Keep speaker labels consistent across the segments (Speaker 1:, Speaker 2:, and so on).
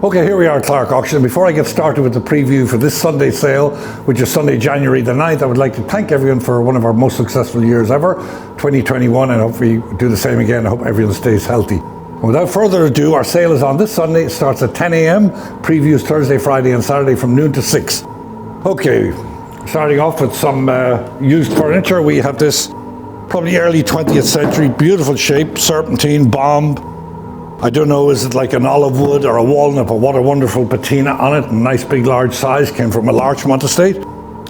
Speaker 1: Okay, here we are at Clark Auction. Before I get started with the preview for this Sunday sale, which is Sunday, January the 9th, I would like to thank everyone for one of our most successful years ever, 2021, and hope we do the same again. I hope everyone stays healthy. And without further ado, our sale is on this Sunday. It starts at 10 a.m. Previews Thursday, Friday, and Saturday from noon to 6. Okay, starting off with some used furniture. We have this probably early 20th century, beautiful shape, serpentine, bomb. I don't know, is it like an olive wood or a walnut, but what a wonderful patina on it. Nice big large size, came from a Larchmont estate.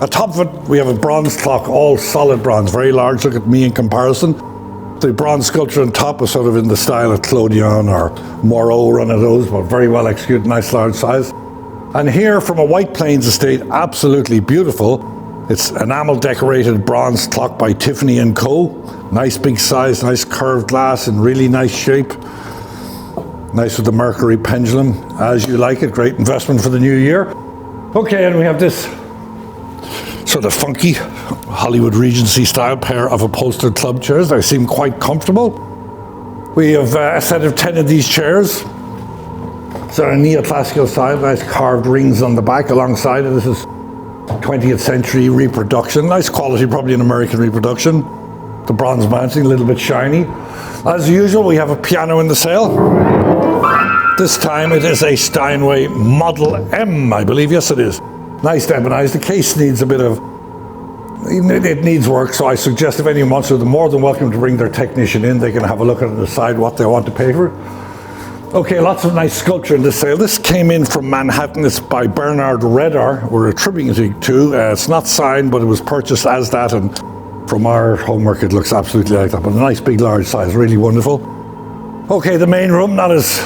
Speaker 1: Atop of it, we have a bronze clock, all solid bronze, very large. Look at me in comparison. The bronze sculpture on top is sort of in the style of Clodion or Moreau, one of those, but very well executed, nice large size. And here from a White Plains estate, absolutely beautiful. It's enamel decorated bronze clock by Tiffany & Co. Nice big size, nice curved glass in really nice shape. Nice with the Mercury pendulum, as you like it. Great investment for the new year. Okay, and we have this sort of funky Hollywood Regency style pair of upholstered club chairs. They seem quite comfortable. We have a set of 10 of these chairs. So a neoclassical style, nice carved rings on the back alongside it. This is 20th century reproduction. Nice quality, probably an American reproduction. The bronze mounting, a little bit shiny. As usual, we have a piano in the sale. This time it is a Steinway Model M, I believe. Yes, it is. Nice ebonized. The case needs a bit of, it needs work, so I suggest if anyone wants to, they're more than welcome to bring their technician in. They can have a look at it and decide what they want to pay for it. Okay, lots of nice sculpture in this sale. This came in from Manhattan. It's by Bernard Redar. We're attributing it to. It's not signed, but it was purchased as that, and from our homework it looks absolutely like that, but a nice big large size, really wonderful. Okay, the main room, not as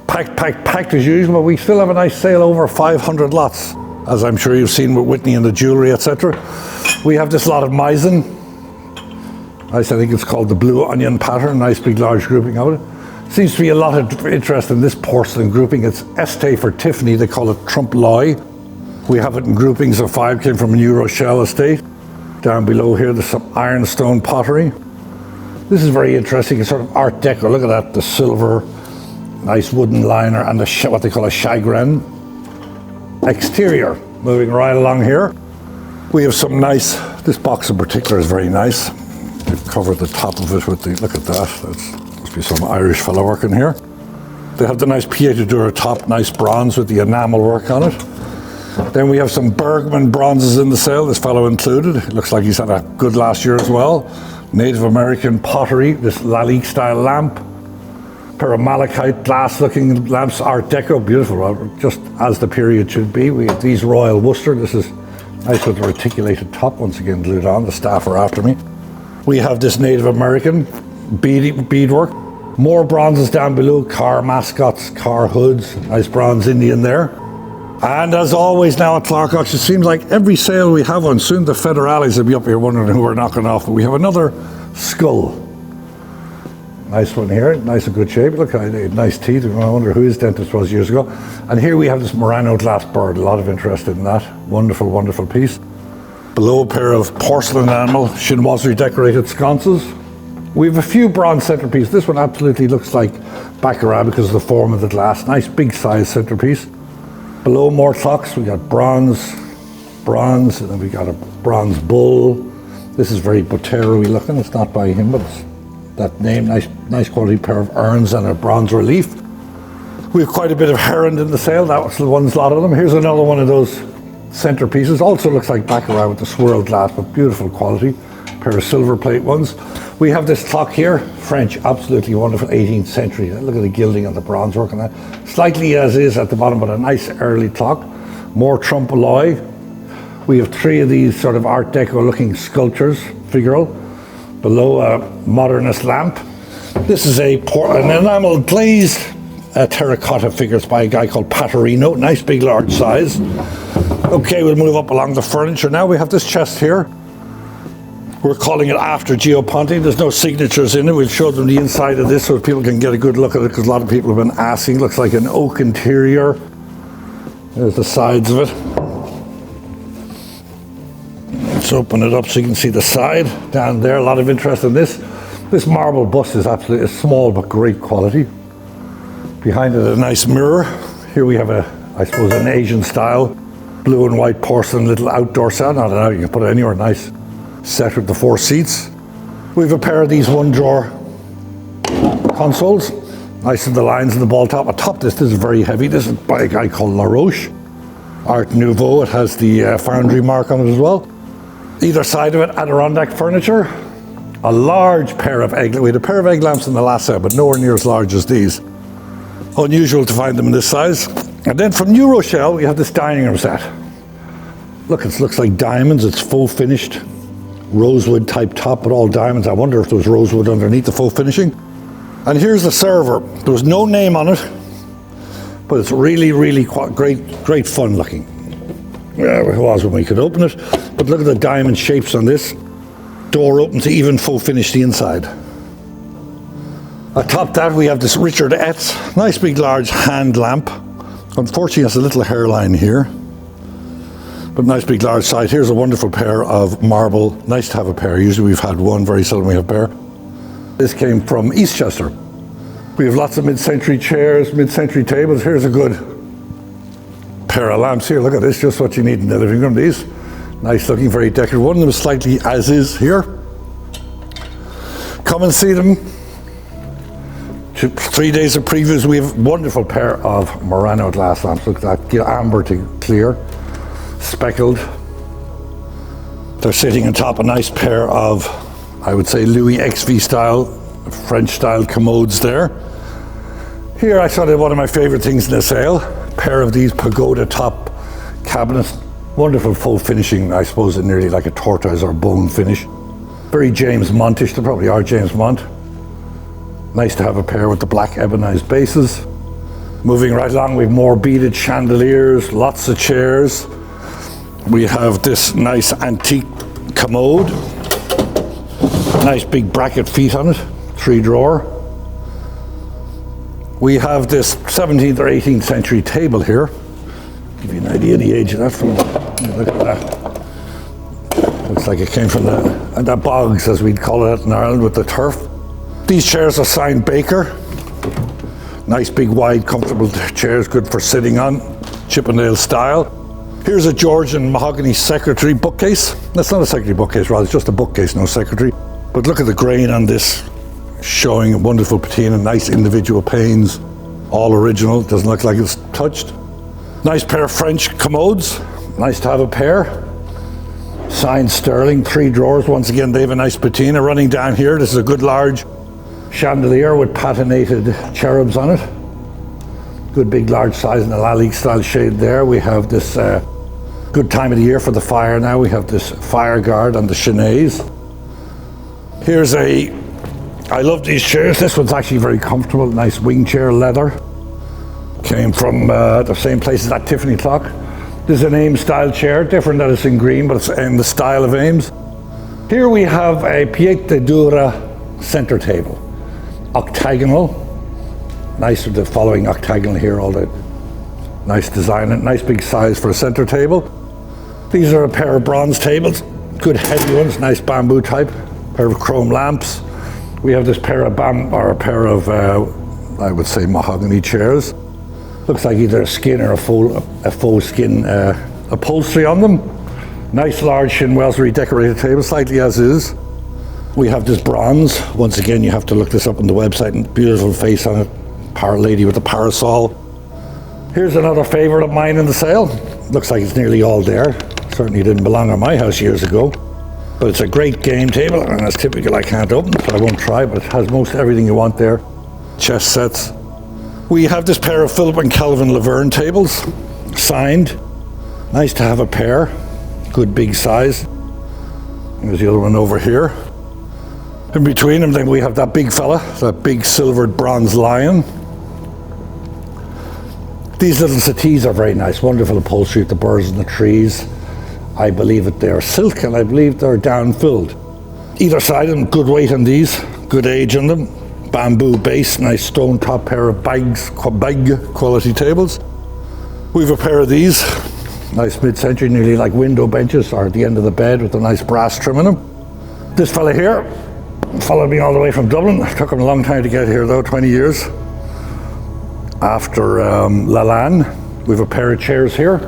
Speaker 1: packed as usual, but we still have a nice sale, over 500 lots, as I'm sure you've seen with Whitney and the jewellery, etc. We have this lot of Meissen. I think it's called the Blue Onion pattern, nice big large grouping of it. Seems to be a lot of interest in this porcelain grouping. It's Este for Tiffany, they call it Trompe l'oeil. We have it in groupings of 5, came from a New Rochelle estate. Down below here, there's some ironstone pottery. This is very interesting, it's sort of Art Deco. Look at that, the silver, nice wooden liner, and what they call a chagrin exterior. Moving right along here, we have some nice, this box in particular is very nice. They've covered the top of it with the, look at that, that must be some Irish fellow working here. They have the nice Pieta Dura top, nice bronze with the enamel work on it. Then we have some Bergman bronzes in the sale, this fellow included. It looks like he's had a good last year as well. Native American pottery, this Lalique style lamp. Pair of malachite glass looking lamps, Art Deco, beautiful, just as the period should be. We have these Royal Worcester. This is nice with the reticulated top, once again glued on. The staff are after me. We have this Native American beadwork. More bronzes down below, car mascots, car hoods, nice bronze Indian there. And as always now at Clark Auction, it seems like every sale we have on, soon the Federales will be up here wondering who we're knocking off, but we have another skull. Nice one here, nice and good shape. Look, nice teeth. I wonder who his dentist was years ago. And here we have this Murano glass bird. A lot of interest in that. Wonderful, wonderful piece. Below, a pair of porcelain enamel chinoiserie decorated sconces. We have a few bronze centerpieces. This one absolutely looks like Baccarat because of the form of the glass. Nice big size centerpiece. Below, more clocks. We got bronze, and then we got a bronze bull. This is very Botero-y looking. It's not by him, but it's that name. Nice quality pair of urns and a bronze relief. We have quite a bit of Heron in the sale. That was the one lot of them. Here's another one of those centerpieces. Also looks like Baccarat with the swirled glass, but beautiful quality. Pair of silver plate ones. We have this clock here, French, absolutely wonderful, 18th century. Look at the gilding on the bronze work on that. Slightly as is at the bottom, but a nice early clock. More Trompe l'oeil. We have 3 of these sort of Art Deco looking sculptures, figural. Below, a modernist lamp. This is an enamel glazed terracotta figures by a guy called Paterino. Nice big large size. Okay, we'll move up along the furniture now. We have this chest here. We're calling it After Gio Ponte. There's no signatures in it. We'll show them the inside of this so that people can get a good look at it, because a lot of people have been asking. Looks like an oak interior. There's the sides of it. Let's open it up so you can see the side down there. A lot of interest in this. This marble bust is absolutely small but great quality. Behind it, a nice mirror. Here we have I suppose an Asian style, blue and white porcelain little outdoor set. I don't know, you can put it anywhere, nice set with the 4 seats. We have a pair of these 1-drawer consoles, nice in the lines in the ball top. Atop this is very heavy. This is by a guy called La Roche, Art Nouveau. It has the foundry mark on it as well. Either side of it, Adirondack furniture. A large pair of egg lamps. We had a pair of egg lamps in the last set, but nowhere near as large as these. Unusual to find them in this size. And then from New Rochelle, we have this dining room set. Look, it looks like diamonds. It's faux finished, rosewood type top, but all diamonds. I wonder if there was rosewood underneath the faux finishing. And here's the server. There was no name on it, but it's really, really great fun looking. Yeah, it was when we could open it. But look at the diamond shapes on this. Door opens to even faux finish the inside. Atop that we have this Richard Etz, nice big large hand lamp. Unfortunately it has a little hairline here, but nice big large size. Here's a wonderful pair of marble. Nice to have a pair. Usually we've had one, very seldom we have a pair. This came from Eastchester. We have lots of mid-century chairs, mid-century tables. Here's a good pair of lamps here. Look at this, just what you need in the living room. These nice looking, very decorative. One of them is slightly as is here. Come and see them. 3 days of previews. We have a wonderful pair of Murano glass lamps. Look at that, amber to clear, speckled. They're sitting on top a nice pair of, I would say, Louis XV style, French style commodes there. Here I saw one of my favorite things in the sale, a pair of these pagoda top cabinets. Wonderful faux finishing, I suppose, nearly like a tortoise or bone finish. Very James Montish, they probably are James Mont. Nice to have a pair with the black ebonized bases. Moving right along, we have more beaded chandeliers, lots of chairs. We have this nice antique commode. Nice big bracket feet on it, 3-drawer. We have this 17th or 18th century table here. Give you an idea of the age of that. Look at that. Looks like it came from the bogs, as we'd call it in Ireland, with the turf. These chairs are signed Baker. Nice big wide comfortable chairs, good for sitting on, Chippendale style. Here's a Georgian mahogany secretary bookcase. That's not a secretary bookcase, rather it's just a bookcase, no secretary. But look at the grain on this, showing a wonderful patina, nice individual panes, all original, doesn't look like it's touched. Nice pair of French commodes, nice to have a pair. Signed sterling, 3 drawers, once again they have a nice patina. Running down here, this is a good large chandelier with patinated cherubs on it. Good big large size in the Lalique style shade there. We have this good time of the year for the fire now. We have this fire guard on the chenets. Here's I love these chairs. This one's actually very comfortable, nice wing chair, leather. Came from the same place as that Tiffany clock. This is an Ames style chair, different that it's in green, but it's in the style of Ames. Here we have a Pietra Dura center table. Octagonal, nice with the following octagonal here, all the nice design and nice big size for a center table. These are a pair of bronze tables, good heavy ones, nice bamboo type, pair of chrome lamps. We have this pair of I would say mahogany chairs. Looks like either a skin or a faux skin upholstery on them. Nice large chinoiserie decorated table, slightly as is. We have this bronze. Once again, you have to look this up on the website, and beautiful face on it. Lady with a parasol. Here's another favorite of mine in the sale. Looks like it's nearly all there. Certainly didn't belong on my house years ago. But it's a great game table, and as typical, I can't open it, so I won't try, but it has most everything you want there. Chess sets. We have this pair of Philip and Calvin Laverne tables, signed. Nice to have a pair. Good big size. There's the other one over here. In between them, then we have that big fella, that big silvered bronze lion. These little settees are very nice, wonderful upholstery with the birds and the trees. I believe that they're silk, and I believe they're down-filled. Either side of them, good weight on these, good age on them. Bamboo base, nice stone top pair of bag quality tables. We have a pair of these, nice mid-century, nearly like window benches, or at the end of the bed with a nice brass trim in them. This fella here followed me all the way from Dublin. It took him a long time to get here though, 20 years. after Lalanne. We have a pair of chairs here,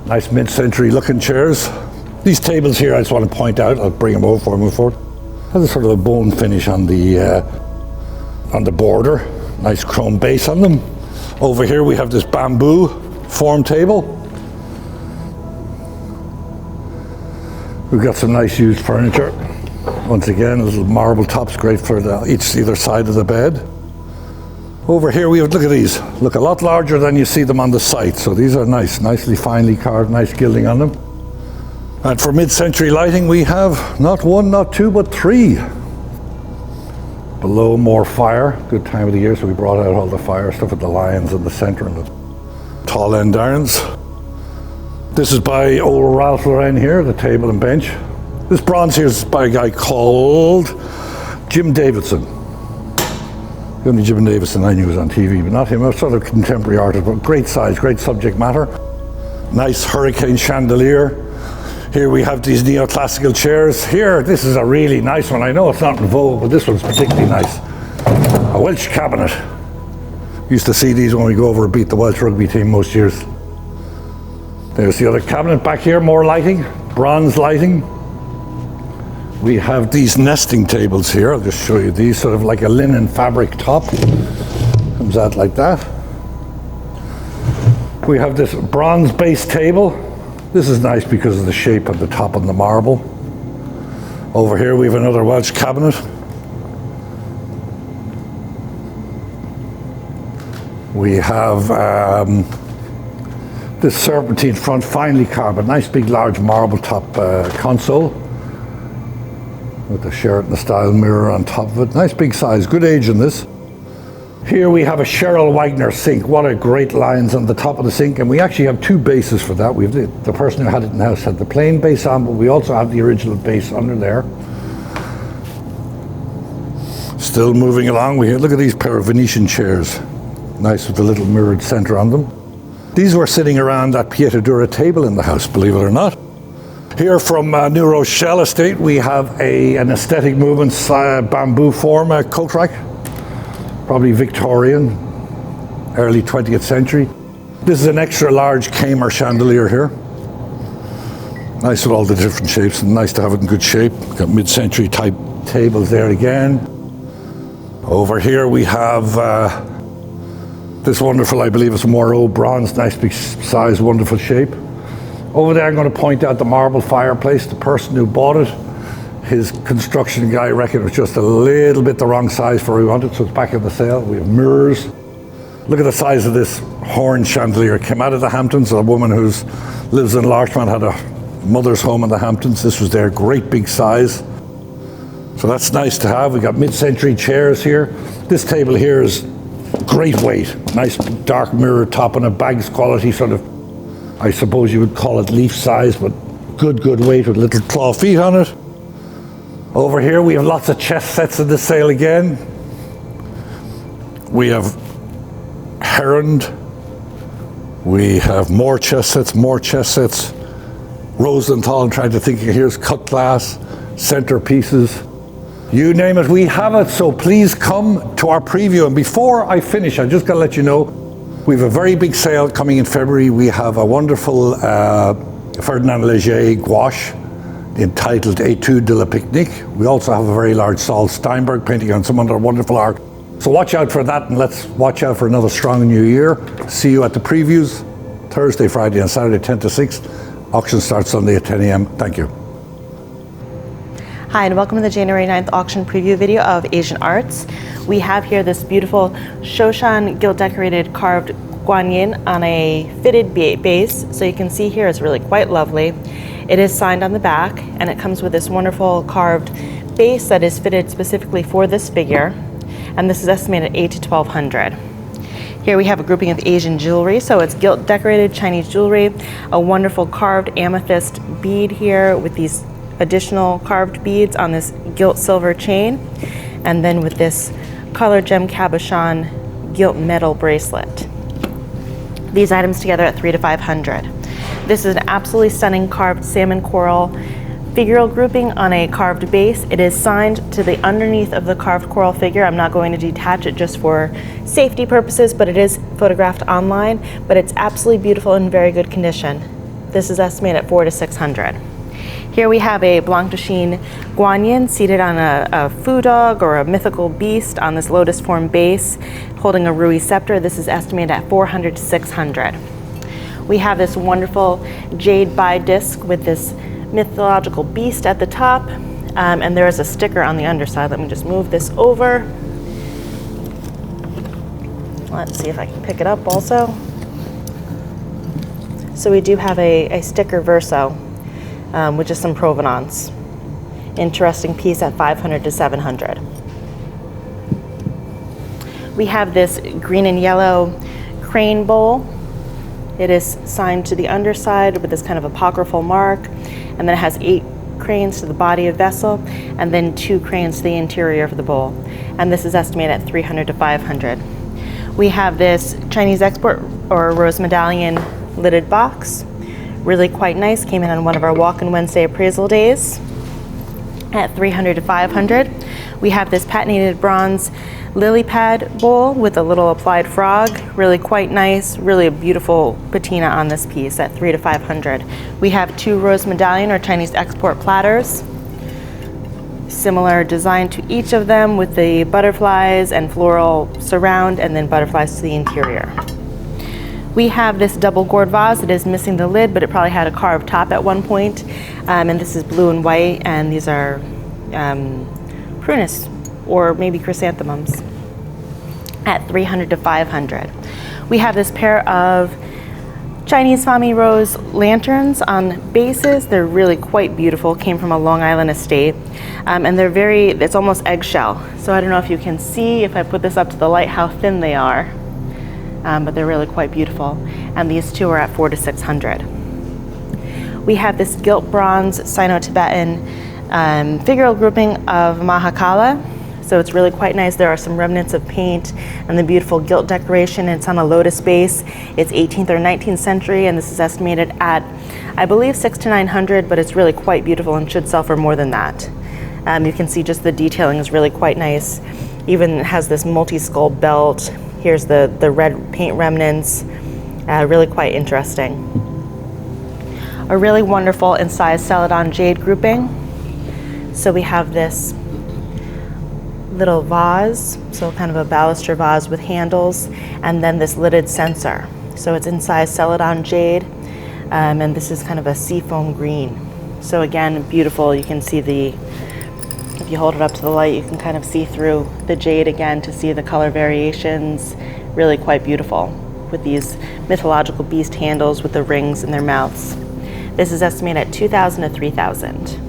Speaker 1: nice mid-century looking chairs. These tables here, I just want to point out, I'll bring them over before I move forward. Has a sort of a bone finish on the border, nice chrome base on them. Over here we have this bamboo form table. We've got some nice used furniture. Once again, little marble tops, great for either side of the bed. Over here we have, look at these, look a lot larger than you see them on the site. So these are nice, nicely finely carved, nice gilding on them. And for mid-century lighting we have not one, not two, but three. Below, more fire, good time of the year, so we brought out all the fire stuff with the lions in the centre and the tall end irons. This is by old Ralph Lauren here, the table and bench. This bronze here is by a guy called Jim Davidson. The only Jim Davidson I knew was on TV, but not him. A sort of contemporary artist, but great size, great subject matter. Nice hurricane chandelier. Here we have these neoclassical chairs. Here, this is a really nice one. I know it's not in vogue, but this one's particularly nice. A Welsh cabinet. Used to see these when we go over and beat the Welsh rugby team most years. There's the other cabinet back here, more lighting, bronze lighting. We have these nesting tables here. I'll just show you these, sort of like a linen fabric top. Comes out like that. We have this bronze base table. This is nice because of the shape of the top and the marble. Over here we have another Welsh cabinet. We have this serpentine front, finely carved, nice big large marble top console with the Sheraton style mirror on top of it. Nice big size, good age in this. Here we have a Cheryl Wagner sink. What a great lines on the top of the sink, and we actually have two bases for that. We have the person who had it in the house had the plain base on, but we also have the original base under there. Still moving along, look at these pair of Venetian chairs. Nice with the little mirrored centre on them. These were sitting around that Pietadura table in the house, believe it or not. Here from New Rochelle Estate, we have an Aesthetic Movements bamboo form coat rack. Probably Victorian, early 20th century. This is an extra large Kamer chandelier here. Nice with all the different shapes, and nice to have it in good shape. Got mid-century type tables there again. Over here we have this wonderful, I believe it's a Moreau bronze, nice big size, wonderful shape. Over there I'm going to point out the marble fireplace. The person who bought it, his construction guy reckoned it was just a little bit the wrong size for what we wanted, so it's back in the sale. We have mirrors. Look at the size of this horn chandelier. It came out of the Hamptons. A woman who lives in Larchmont had a mother's home in the Hamptons. This was their great big size. So that's nice to have. We got mid-century chairs here. This table here is great weight. Nice dark mirror top and a bags quality sort of, I suppose you would call it leaf size, but good weight with little claw feet on it. Over here we have lots of chest sets in the sale again. We have Herond. We have more chest sets. Rosenthal, I'm trying to think, here's cut glass, centerpieces. You name it, we have it. So please come to our preview. And before I finish, I just got to let you know, we have a very big sale coming in February. We have a wonderful Ferdinand Léger gouache entitled Etude de la Picnic. We also have a very large Saul Steinberg painting on some other wonderful art. So watch out for that, and let's watch out for another strong new year. See you at the previews Thursday, Friday and Saturday 10 to 6. Auction starts Sunday at 10 a.m. Thank you.
Speaker 2: Hi, and welcome to the January 9th auction preview video of Asian Arts. We have here this beautiful Shoshan gilt decorated carved guanyin on a fitted base. So you can see here it's really quite lovely. It is signed on the back, and it comes with this wonderful carved base that is fitted specifically for this figure. And this is estimated at $800 to $1,200. Here we have a grouping of Asian jewelry. So it's gilt decorated Chinese jewelry, a wonderful carved amethyst bead here with these additional carved beads on this gilt silver chain, and then with this color gem cabochon gilt metal bracelet. These items together at $300 to $500. This is an absolutely stunning carved salmon coral figural grouping on a carved base. It is signed to the underneath of the carved coral figure. I'm not going to detach it just for safety purposes, but it is photographed online, but it's absolutely beautiful and in very good condition. This is estimated at $400 to $600. Here we have a Blanc de Chine Guanyin seated on a foo dog or a mythical beast on this lotus form base holding a Rui scepter. This is estimated at $400 to $600. We have this wonderful jade bi disc with this mythological beast at the top, and there is a sticker on the underside. Let me just move this over. Let's see if I can pick it up also. So we do have a sticker verso, which is some provenance. Interesting piece at $500 to $700. We have this green and yellow crane bowl. It is signed to the underside with this kind of apocryphal mark, and then it has 8 cranes to the body of vessel, and then 2 cranes to the interior of the bowl. And this is estimated at $300 to $500. We have this Chinese export or rose medallion lidded box. Really quite nice. Came in on one of our Walk-in Wednesday appraisal days at $300 to $500. We have this patented bronze lily pad bowl with a little applied frog. Really quite nice. Really a beautiful patina on this piece at $300 to $500. We have 2 rose medallion or Chinese export platters. Similar design to each of them with the butterflies and floral surround, and then butterflies to the interior. We have this double gourd vase. It is missing the lid, but it probably had a carved top at one point. And this is blue and white, and these are prunus or maybe chrysanthemums at $300 to $500. We have this pair of Chinese Fami Rose lanterns on bases. They're really quite beautiful. Came from a Long Island estate, and they're it's almost eggshell. So I don't know if you can see, if I put this up to the light, how thin they are. But they're really quite beautiful. And these 2 are at $400 to $600. We have this gilt bronze Sino-Tibetan figural grouping of Mahakala. So it's really quite nice. There are some remnants of paint and the beautiful gilt decoration. It's on a lotus base. It's 18th or 19th century, and this is estimated at, I believe, $600 to $900, but it's really quite beautiful and should sell for more than that. You can see just the detailing is really quite nice. Even has this multi-skull belt. Here's the red paint remnants. Really quite interesting. A really wonderful incised celadon jade grouping. So we have this little vase, so kind of a baluster vase with handles, and then this lidded censer. So it's incised celadon jade, and this is kind of a seafoam green. So again, beautiful. You can see if you hold it up to the light, you can kind of see through the jade again to see the color variations. Really quite beautiful with these mythological beast handles with the rings in their mouths. This is estimated at $2,000 to $3,000.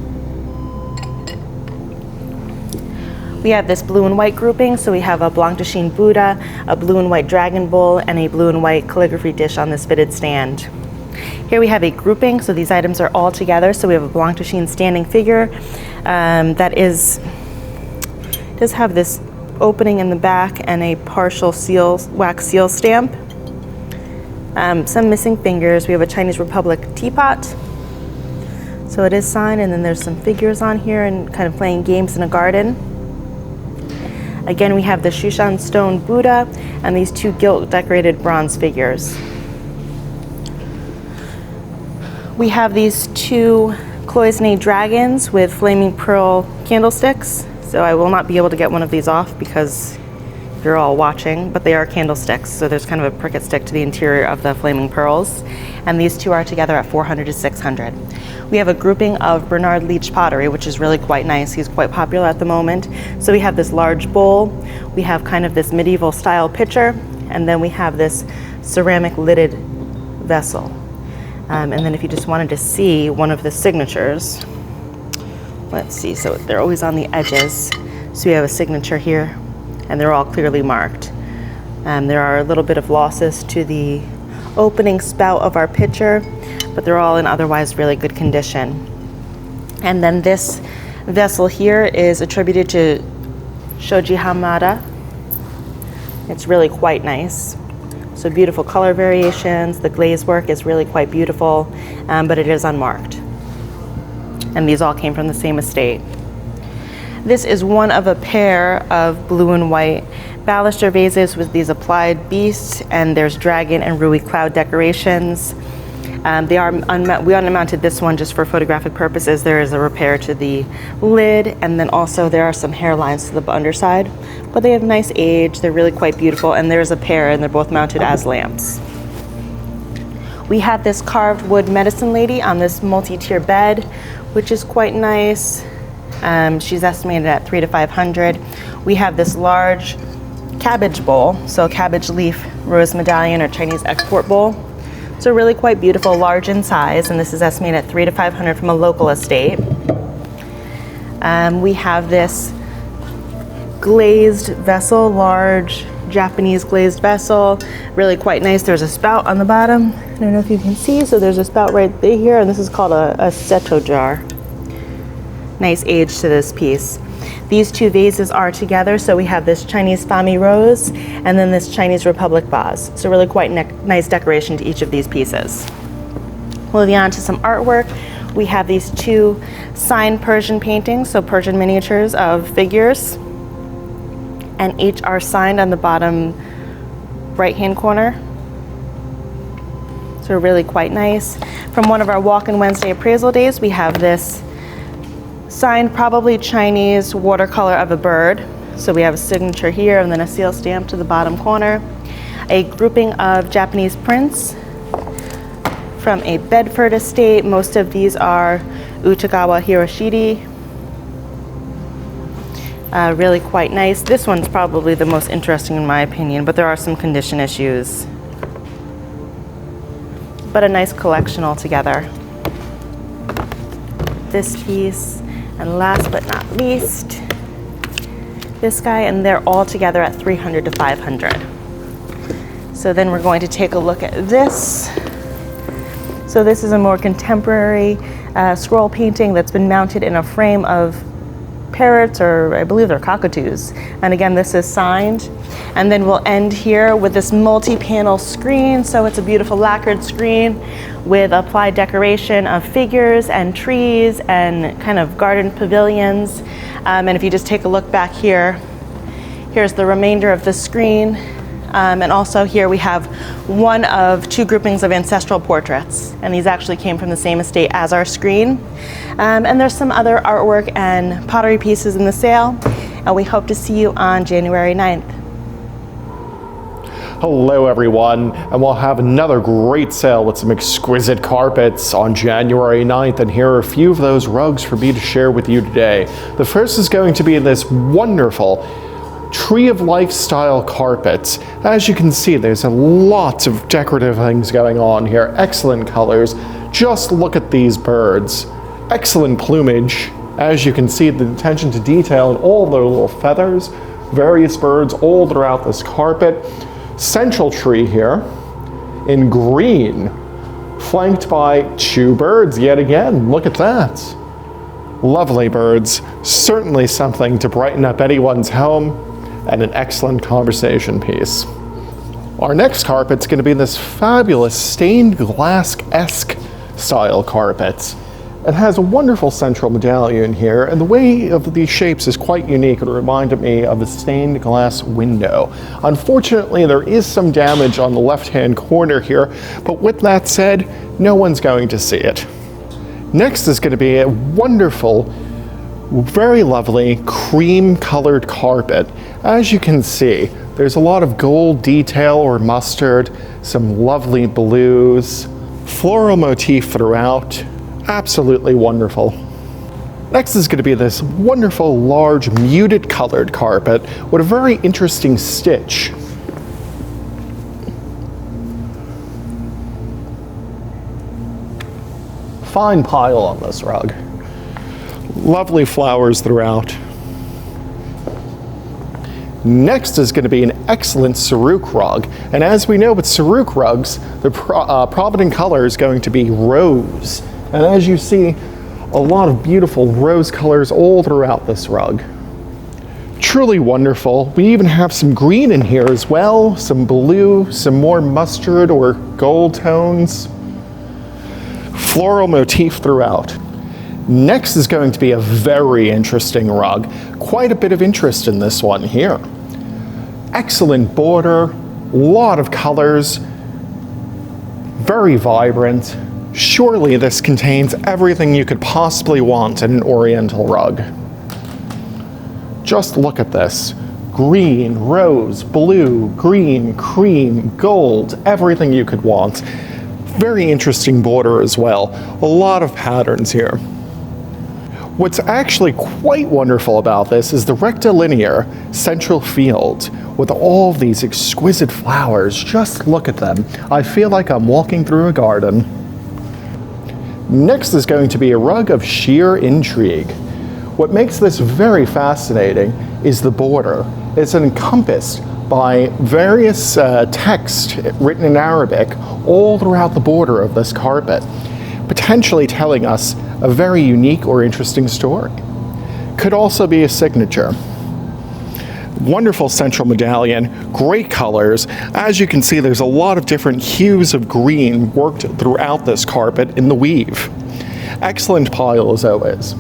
Speaker 2: We have this blue and white grouping. So we have a Blanc de Chine Buddha, a blue and white dragon bowl, and a blue and white calligraphy dish on this fitted stand. Here we have a grouping. So these items are all together. So we have a Blanc de Chine standing figure that does have this opening in the back and a partial wax seal stamp. Some missing fingers. We have a Chinese Republic teapot. So it is signed, and then there's some figures on here and kind of playing games in a garden. Again, we have the Shushan stone Buddha and these 2 gilt decorated bronze figures. We have these 2 cloisonne dragons with flaming pearl candlesticks. So I will not be able to get one of these off because you're all watching, but they are candlesticks. So there's kind of a pricket stick to the interior of the flaming pearls. And these 2 are together at $400 to $600. We have a grouping of Bernard Leach pottery, which is really quite nice. He's quite popular at the moment. So we have this large bowl. We have kind of this medieval style pitcher. And then we have this ceramic lidded vessel. And then if you just wanted to see one of the signatures, let's see, so they're always on the edges. So we have a signature here, and they're all clearly marked. There are a little bit of losses to the opening spout of our pitcher, but they're all in otherwise really good condition. And then this vessel here is attributed to Shoji Hamada. It's really quite nice. So beautiful color variations. The glaze work is really quite beautiful, but it is unmarked. and these all came from the same estate. This is one of a pair of blue and white baluster vases with these applied beasts, and there's dragon and Rui cloud decorations. We unmounted this one just for photographic purposes. There is a repair to the lid, and then also there are some hairlines to the underside, but they have nice age. They're really quite beautiful, and there's a pair, and they're both mounted as lamps. We have this carved wood medicine lady on this multi-tier bed, which is quite nice. She's estimated at $300 to $500. We have this large cabbage bowl, so cabbage leaf rose medallion or Chinese export bowl. So really quite beautiful, large in size, and this is estimated at $300 to $500 from a local estate. We have this glazed vessel, large Japanese glazed vessel, really quite nice. There's a spout on the bottom. I don't know if you can see, so there's a spout right here, and this is called a seto jar. Nice age to this piece. These two vases are together, so we have this Chinese Fami rose and then this Chinese Republic vase. So really quite nice decoration to each of these pieces. Moving on to some artwork, we have these two signed Persian paintings, so Persian miniatures of figures, and each are signed on the bottom right-hand corner. So really quite nice. From one of our Walk-in Wednesday appraisal days, we have this signed, probably Chinese watercolor of a bird. So we have a signature here and then a seal stamp to the bottom corner. A grouping of Japanese prints from a Bedford estate. Most of these are Utagawa Hiroshige. Really quite nice. This one's probably the most interesting in my opinion, but there are some condition issues. But a nice collection altogether. This piece. And last but not least, this guy, and they're all together at $300 to $500. So then we're going to take a look at this. So this is a more contemporary scroll painting that's been mounted in a frame of parrots, or I believe they're cockatoos. And again, this is signed. And then we'll end here with this multi-panel screen. So it's a beautiful lacquered screen with applied decoration of figures and trees and kind of garden pavilions. And if you just take a look back here, here's the remainder of the screen. And also here we have one of two groupings of ancestral portraits. And these actually came from the same estate as our screen. And there's some other artwork and pottery pieces in the sale. And we hope to see you on January 9th.
Speaker 3: Hello everyone, and we'll have another great sale with some exquisite carpets on January 9th, and here are a few of those rugs for me to share with you today. The first is going to be this wonderful Tree of Life style carpet. As you can see, there's a lot of decorative things going on here, excellent colors. Just look at these birds. Excellent plumage. As you can see, the attention to detail in all their little feathers, various birds all throughout this carpet. Central tree here in green, flanked by two birds yet again. Look at that. Lovely birds. Certainly something to brighten up anyone's home, and an excellent conversation piece. Our next carpet's going to be this fabulous stained glass-esque style carpet. It has a wonderful central medallion here, and the way of these shapes is quite unique. It reminded me of a stained glass window. Unfortunately, there is some damage on the left-hand corner here, but with that said, no one's going to see it. Next is going to be a wonderful, very lovely cream-colored carpet. As you can see, there's a lot of gold detail or mustard, some lovely blues, floral motif throughout. Absolutely wonderful. Next is going to be this wonderful, large, muted colored carpet with a very interesting stitch. Fine pile on this rug. Lovely flowers throughout. Next is going to be an excellent Saruk rug. And as we know with Saruk rugs, the prominent color is going to be rose. And as you see, a lot of beautiful rose colors all throughout this rug. Truly wonderful. We even have some green in here as well, some blue, some more mustard or gold tones. Floral motif throughout. Next is going to be a very interesting rug. Quite a bit of interest in this one here. Excellent border, lot of colors, very vibrant. Surely this contains everything you could possibly want in an Oriental rug. Just look at this. Green, rose, blue, green, cream, gold, everything you could want. Very interesting border as well. A lot of patterns here. What's actually quite wonderful about this is the rectilinear central field with all of these exquisite flowers. Just look at them. I feel like I'm walking through a garden. Next is going to be a rug of sheer intrigue. What makes this very fascinating is the border. It's encompassed by various text written in Arabic all throughout the border of this carpet, potentially telling us a very unique or interesting story. Could also be a signature. Wonderful central medallion, great colors. As you can see, there's a lot of different hues of green worked throughout this carpet in the weave. Excellent pile as always.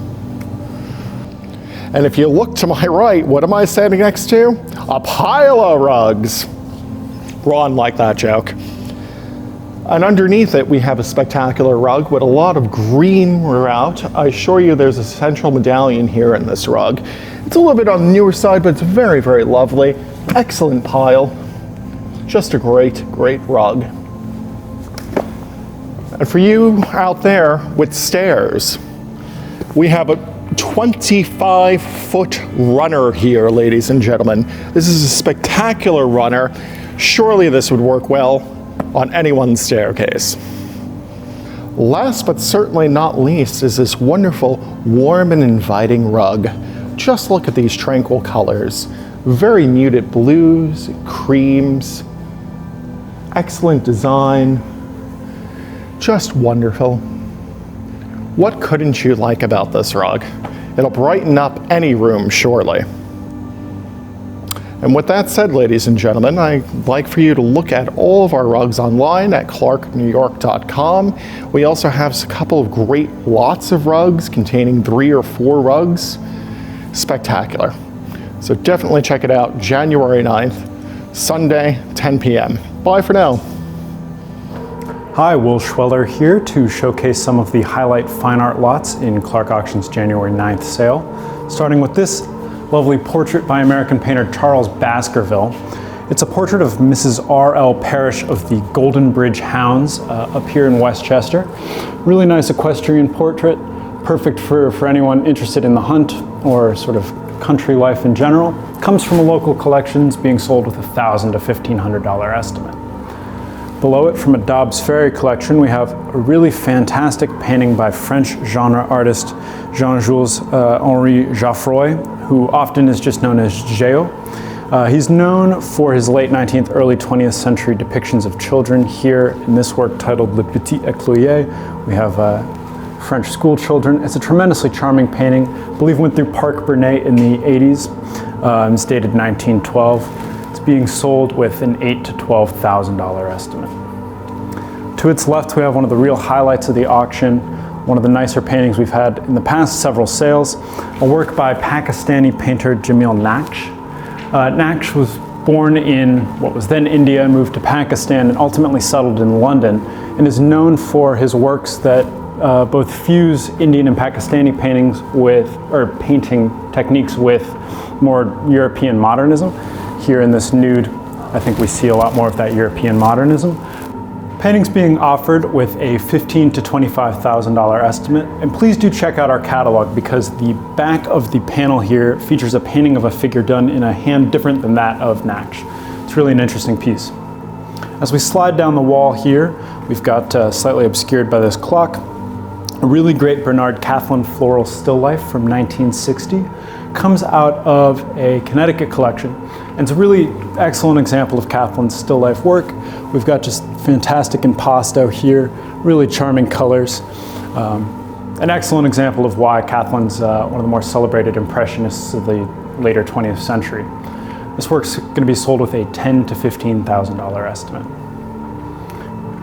Speaker 3: And if you look to my right, what am I standing next to? A pile of rugs. Ron liked that joke. And underneath it, we have a spectacular rug with a lot of green throughout. I assure you there's a central medallion here in this rug. It's a little bit on the newer side, but it's very, very lovely. Excellent pile. Just a great, great rug. And for you out there with stairs, we have a 25-foot runner here, ladies and gentlemen. This is a spectacular runner. Surely this would work well on anyone's staircase. Last but certainly not least is this wonderful, warm and inviting rug. Just look at these tranquil colors. Very muted blues, creams, excellent design, just wonderful. What couldn't you like about this rug? It'll brighten up any room, surely. And with that said, ladies and gentlemen, I'd like for you to look at all of our rugs online at clarknewyork.com. We also have a couple of great lots of rugs containing 3 or 4 rugs. Spectacular. So definitely check it out, January 9th, Sunday, 10 p.m. Bye for now.
Speaker 4: Hi, Will Schweller here to showcase some of the highlight fine art lots in Clark Auction's January 9th sale. Starting with this lovely portrait by American painter Charles Baskerville. It's a portrait of Mrs. R.L. Parrish of the Golden Bridge Hounds up here in Westchester. Really nice equestrian portrait, perfect for anyone interested in the hunt or sort of country life in general. Comes from a local collections being sold with a $1,000 to $1,500 estimate. Below it, from a Dobbs Ferry collection, we have a really fantastic painting by French genre artist Jean-Jules Henri Jaffroy, who often is just known as Géo. He's known for his late 19th, early 20th century depictions of children. Here in this work titled Le Petit Écolier, we have French school children. It's a tremendously charming painting. I believe went through Park Bernay in the 80s. It's dated 1912. It's being sold with an $8,000 to $12,000 estimate. To its left, we have one of the real highlights of the auction, one of the nicer paintings we've had in the past several sales, a work by Pakistani painter Jamil Naksh. Naksh was born in what was then India, moved to Pakistan, and ultimately settled in London, and is known for his works that both fuse Indian and Pakistani paintings with, or painting techniques with more European modernism. Here in this nude, I think we see a lot more of that European modernism. Paintings being offered with a $15,000 to $25,000 estimate. And please do check out our catalog because the back of the panel here features a painting of a figure done in a hand different than that of Naksh. It's really an interesting piece. As we slide down the wall here, we've got slightly obscured by this clock, a really great Bernard Catlin floral still life from 1960. Comes out of a Connecticut collection. And it's a really excellent example of Catlin's still life work. We've got just fantastic impasto here, really charming colors. An excellent example of why Catlin's one of the more celebrated impressionists of the later 20th century. This work's going to be sold with a $10,000 to $15,000 estimate.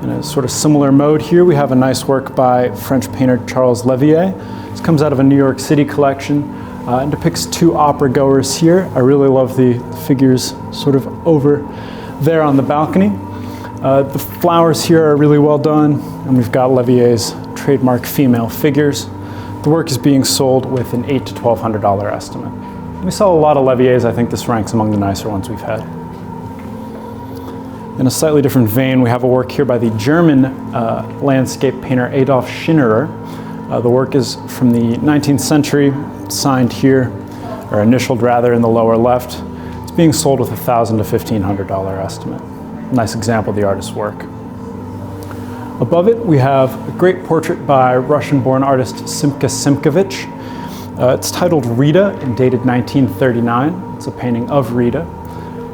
Speaker 4: In a sort of similar mode here, we have a nice work by French painter Charles Levier. This comes out of a New York City collection and depicts two opera goers here. I really love the figures sort of over there on the balcony. The flowers here are really well done, and we've got Levier's trademark female figures. The work is being sold with an $800 to $1,200 estimate. We sell a lot of Leviers. I think this ranks among the nicer ones we've had. In a slightly different vein, we have a work here by the German landscape painter Adolf Schinnerer. The work is from the 19th century, signed here, or initialed rather, in the lower left. It's being sold with a $1,000 to $1,500 estimate. Nice example of the artist's work. Above it, we have a great portrait by Russian-born artist Simka Simkovich. It's titled Rita and dated 1939. It's a painting of Rita,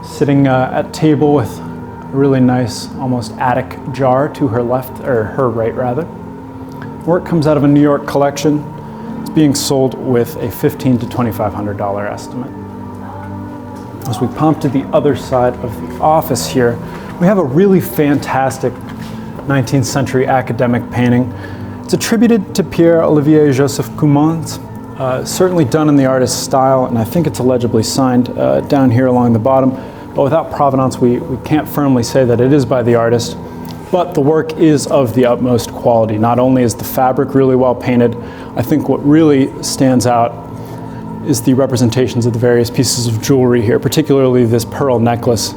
Speaker 4: sitting at table with a really nice, almost attic jar to her left, or her right rather. Work comes out of a New York collection. It's being sold with a $1,500 to $2,500 estimate. As we pump to the other side of the office here, we have a really fantastic 19th century academic painting. It's attributed to Pierre-Olivier Joseph Coumans, certainly done in the artist's style, and I think it's illegibly signed down here along the bottom. But without provenance, we can't firmly say that it is by the artist. But the work is of the utmost quality. Not only is the fabric really well painted, I think what really stands out is the representations of the various pieces of jewelry here, particularly this pearl necklace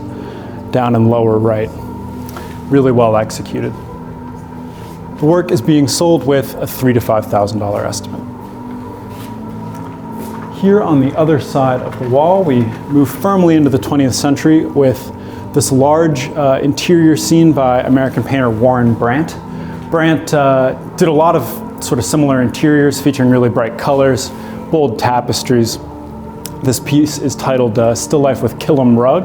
Speaker 4: down in lower right. Really well executed. The work is being sold with a $3,000 to $5,000 estimate. Here on the other side of the wall, we move firmly into the 20th century with this large interior scene by American painter Warren Brandt. Brandt did a lot of sort of similar interiors featuring really bright colors, bold tapestries. This piece is titled Still Life with Killam Rug.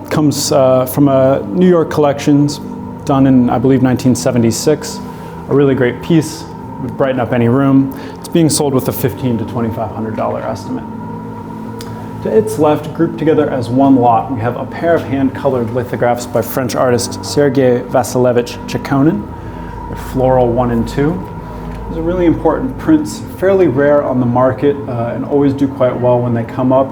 Speaker 4: Comes from a New York collections done in, I believe, 1976. A really great piece, would brighten up any room. It's being sold with a $1,500 to $2,500 estimate. To its left, grouped together as one lot, we have a pair of hand-colored lithographs by French artist Sergei Vasilievich Chakonin. They're floral 1 and 2. These are really important prints, fairly rare on the market, and always do quite well when they come up.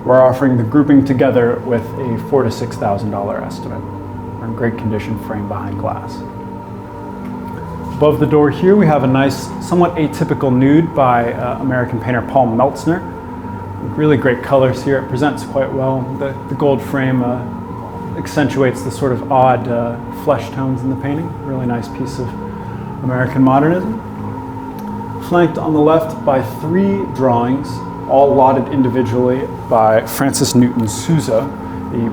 Speaker 4: We're offering the grouping together with a $4,000 to $6,000 estimate. They're in great condition, framed behind glass. Above the door here, we have a nice, somewhat atypical nude by American painter Paul Meltzner. Really great colors here. It presents quite well. The gold frame accentuates the sort of odd flesh tones in the painting. Really nice piece of American modernism. Flanked on the left by 3 drawings, all lauded individually by Francis Newton Sousa, the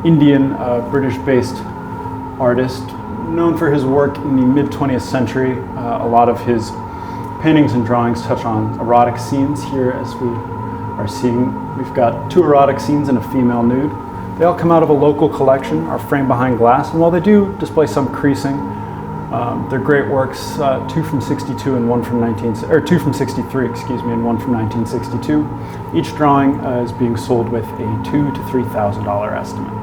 Speaker 4: Indian, British-based artist, known for his work in the mid-20th century. A lot of his paintings and drawings touch on erotic scenes. Here, as we are seeing, we've got 2 erotic scenes and a female nude. They all come out of a local collection, are framed behind glass, and while they do display some creasing, they're great works. 2 from 62 and 1 from 2 from 63, excuse me, and 1 from 1962. Each drawing is being sold with a $2,000 to $3,000 estimate.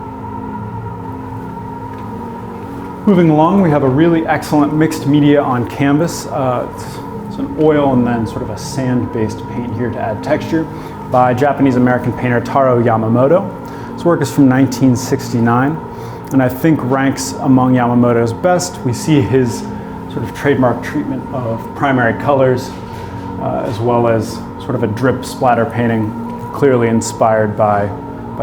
Speaker 4: Moving along, we have a really excellent mixed media on canvas. It's an oil and then sort of a sand-based paint here to add texture by Japanese-American painter Taro Yamamoto. This work is from 1969. And I think ranks among Yamamoto's best. We see his sort of trademark treatment of primary colors, as well as sort of a drip splatter painting, clearly inspired by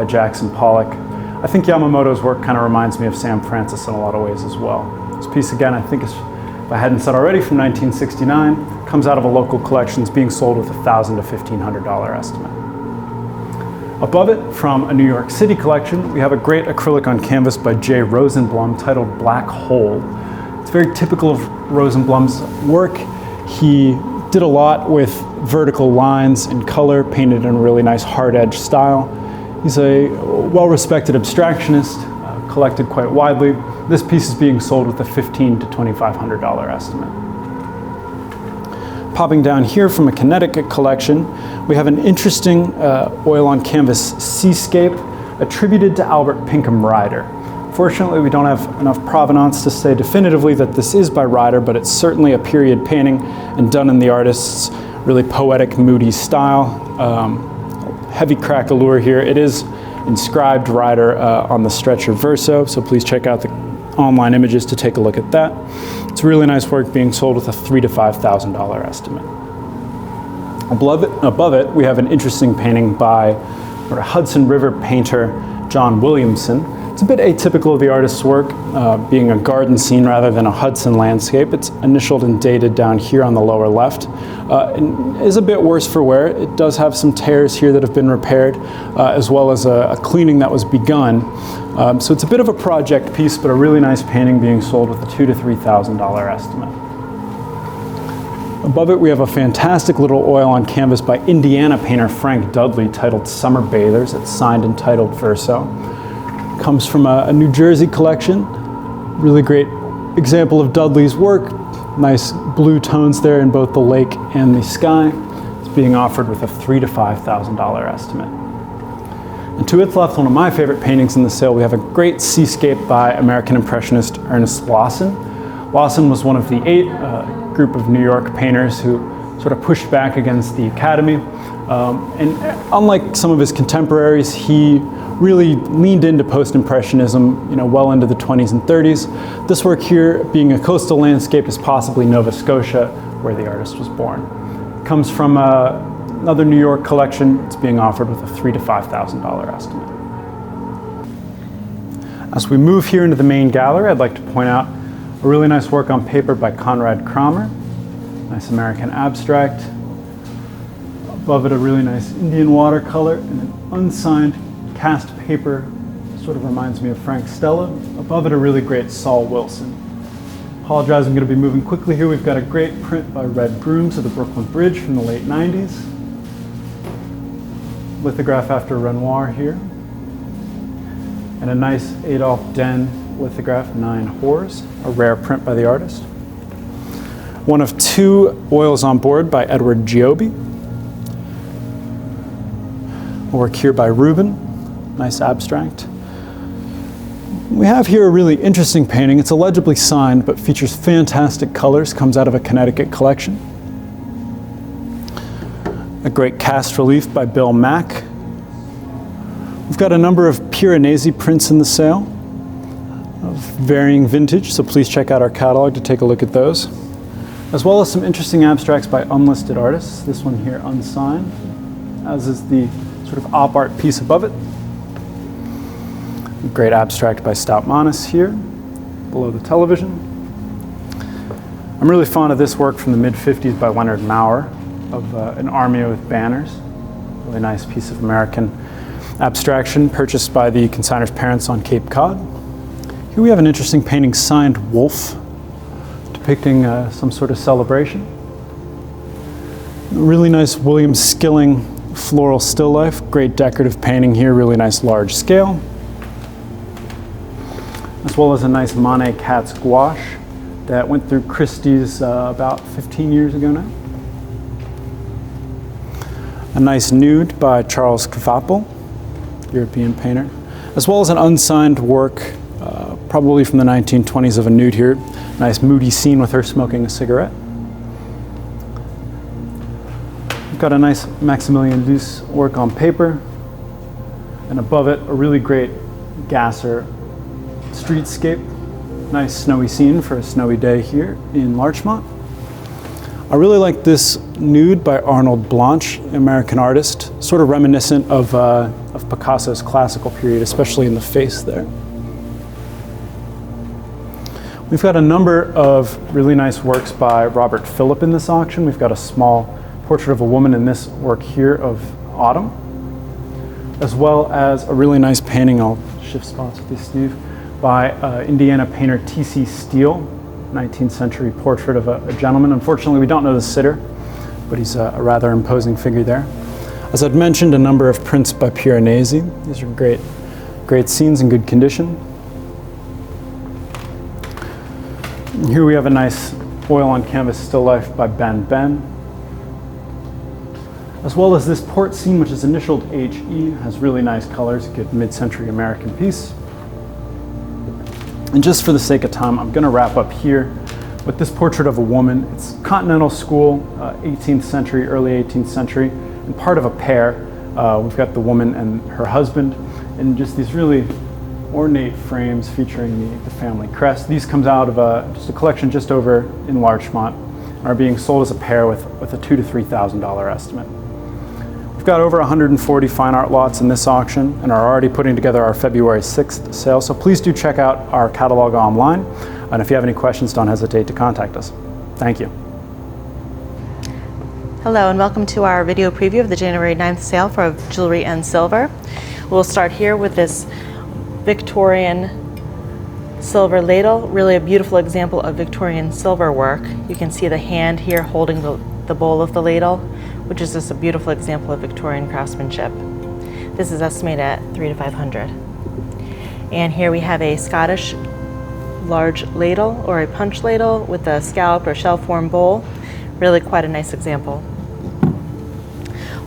Speaker 4: Jackson Pollock. I think Yamamoto's work kind of reminds me of Sam Francis in a lot of ways as well. This piece, again, I think is, if I hadn't said already, from 1969, comes out of a local collection, is being sold with a $1,000 to $1,500 estimate. Above it, from a New York City collection, we have a great acrylic on canvas by Jay Rosenblum titled Black Hole. It's very typical of Rosenblum's work. He did a lot with vertical lines and color, painted in a really nice hard-edged style. He's a well-respected abstractionist, collected quite widely. This piece is being sold with a $1,500 to $2,500 estimate. Popping down here from a Connecticut collection, we have an interesting oil on canvas seascape attributed to Albert Pinkham Ryder. Fortunately, we don't have enough provenance to say definitively that this is by Ryder, but it's certainly a period painting and done in the artist's really poetic, moody style. Heavy crack allure here. It is inscribed Ryder on the stretcher verso, so please check out the online images to take a look at that. It's really nice work being sold with a $3,000 to $5,000 estimate. Above it, we have an interesting painting by Hudson River painter John Williamson. It's a bit atypical of the artist's work, being a garden scene rather than a Hudson landscape. It's initialed and dated down here on the lower left. And is a bit worse for wear. It does have some tears here that have been repaired, as well as a cleaning that was begun. So it's a bit of a project piece, but a really nice painting being sold with a $2,000 to $3,000 estimate. Above it, we have a fantastic little oil on canvas by Indiana painter Frank Dudley titled Summer Bathers. It's signed and titled verso. Comes from a New Jersey collection. Really great example of Dudley's work. Nice blue tones there in both the lake and the sky. It's being offered with a $3,000 to $5,000 estimate. And to its left, one of my favorite paintings in the sale, we have a great seascape by American Impressionist Ernest Lawson. Lawson was one of the 8 group of New York painters who sort of pushed back against the Academy. And unlike some of his contemporaries, he really leaned into post-impressionism, well into the 20s and 30s. This work here, being a coastal landscape, is possibly Nova Scotia, where the artist was born. It comes from another New York collection. It's being offered with a $3,000 to $5,000 estimate. As we move here into the main gallery, I'd like to point out a really nice work on paper by Conrad Kramer. Nice American abstract. Above it, a really nice Indian watercolor and an unsigned cast paper, sort of reminds me of Frank Stella. Above it, a really great Saul Wilson. Apologize, I'm going to be moving quickly here. We've got a great print by Red Brooms of the Brooklyn Bridge from the late 90s. Lithograph after Renoir here. And a nice Adolphe Den lithograph, 9 Whores, a rare print by the artist. One of 2 oils on board by Edward Giobbi. A work here by Rubin. Nice abstract. We have here a really interesting painting. It's illegibly signed, but features fantastic colors, comes out of a Connecticut collection. A great cast relief by Bill Mack. We've got a number of Piranesi prints in the sale of varying vintage, so please check out our catalog to take a look at those. As well as some interesting abstracts by unlisted artists. This one here unsigned, as is the sort of op art piece above it. Great abstract by Stoutmanis here, below the television. I'm really fond of this work from the mid-50s by Leonard Maurer, of An Army with Banners. Really nice piece of American abstraction purchased by the consignor's parents on Cape Cod. Here we have an interesting painting signed Wolf, depicting some sort of celebration. A really nice William Skilling floral still life. Great decorative painting here, really nice large scale. As well as a nice Monet Cat's gouache that went through Christie's about 15 years ago now. A nice nude by Charles Kvapel, European painter. As well as an unsigned work, probably from the 1920s, of a nude here. Nice moody scene with her smoking a cigarette. We've got a nice Maximilien Luce work on paper. And above it, a really great Gasser streetscape. Nice snowy scene for a snowy day here in Larchmont. I really like this nude by Arnold Blanche, American artist, sort of reminiscent of Picasso's classical period, especially in the face there. We've got a number of really nice works by Robert Phillip in this auction. We've got a small portrait of a woman in this work here of Autumn, as well as a really nice painting, I'll shift spots with this, Steve, by Indiana painter T.C. Steele, 19th century portrait of a gentleman. Unfortunately, we don't know the sitter, but he's a rather imposing figure there. As I'd mentioned, a number of prints by Piranesi. These are great scenes in good condition. And here we have a nice oil on canvas still life by Ben Ben. As well as this port scene, which is initialed HE, has really nice colors, a good mid-century American piece. And just for the sake of time, I'm going to wrap up here with this portrait of a woman. It's Continental School, 18th century, early 18th century, and part of a pair. We've got the woman and her husband, and just these really ornate frames featuring the family crest. These comes out of just a collection just over in Larchmont, and are being sold as a pair with a $2,000 to $3,000 estimate. We've got over 140 fine art lots in this auction and are already putting together our February 6th sale, so please do check out our catalog online, and if you have any questions, don't hesitate to contact us. Thank you.
Speaker 2: Hello and welcome to our video preview of the January 9th sale for jewelry and silver. We'll start here with this Victorian silver ladle, really a beautiful example of Victorian silver work. You can see the hand here holding the bowl of the ladle, which is just a beautiful example of Victorian craftsmanship. This is estimated at $300 to $500. And here we have a Scottish large ladle or a punch ladle with a scallop or shell form bowl. Really quite a nice example.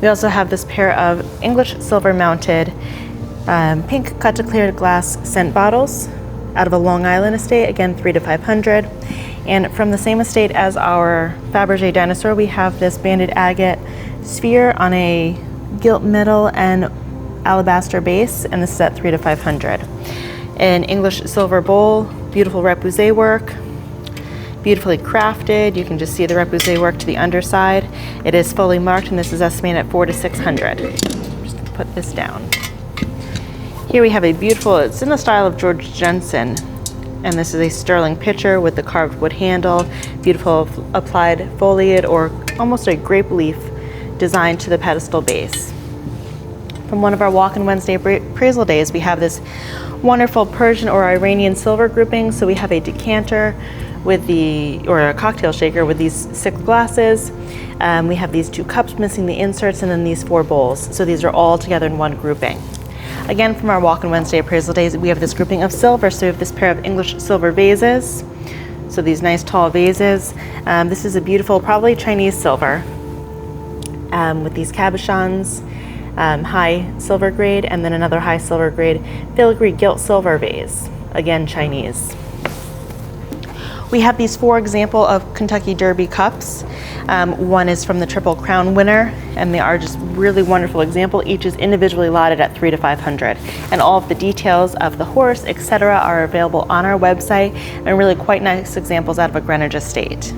Speaker 2: We also have this pair of English silver mounted pink cut to clear glass scent bottles out of a Long Island estate, again $300 to $500. And from the same estate as our Fabergé dinosaur, we have this banded agate sphere on a gilt metal and alabaster base, and this is at $300 to $500. An English silver bowl, beautiful repoussé work, beautifully crafted. You can just see the repoussé work to the underside. It is fully marked, and this is estimated at $400 to $600. Just gonna put this down. Here we have a beautiful, it's in the style of George Jensen, and this is a sterling pitcher with the carved wood handle, beautiful applied foliate or almost a grape leaf design to the pedestal base. From one of our Walk-in Wednesday appraisal days, we have this wonderful Persian or Iranian silver grouping. So we have a decanter with or a cocktail shaker with these 6 glasses. We have these 2 cups missing the inserts, and then these 4 bowls. So these are all together in one grouping. Again, from our Walk-in Wednesday appraisal days, we have this grouping of silver. So we have this pair of English silver vases. So these nice tall vases. This is a beautiful, probably Chinese silver with these cabochons, high silver grade, and then another high silver grade filigree gilt silver vase, again Chinese. We have these 4 example of Kentucky Derby cups. One is from the Triple Crown winner, and they are just really wonderful example. Each is individually lotted at $300 to $500, and all of the details of the horse, etc., are available on our website, and really quite nice examples out of a Greenwich estate.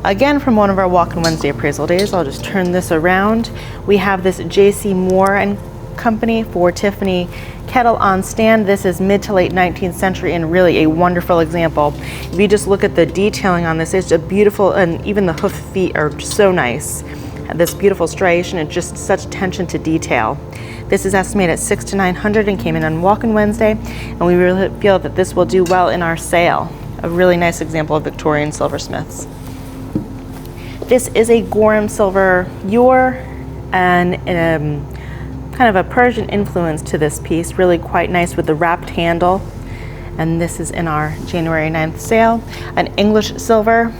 Speaker 2: Again, from one of our Walk-in Wednesday appraisal days, I'll just turn this around. We have this J.C. Moore and Company for Tiffany kettle on stand. This is mid to late 19th century and really a wonderful example. If you just look at the detailing on this, it's a beautiful, and even the hoof feet are so nice. This beautiful striation and just such attention to detail. This is estimated at $600 to $900 and came in on Walk-in Wednesday, and we really feel that this will do well in our sale. A really nice example of Victorian silversmiths. This is a Gorham silver ewer, and kind of a Persian influence to this piece, really quite nice with the wrapped handle. And this is in our January 9th sale. An English silver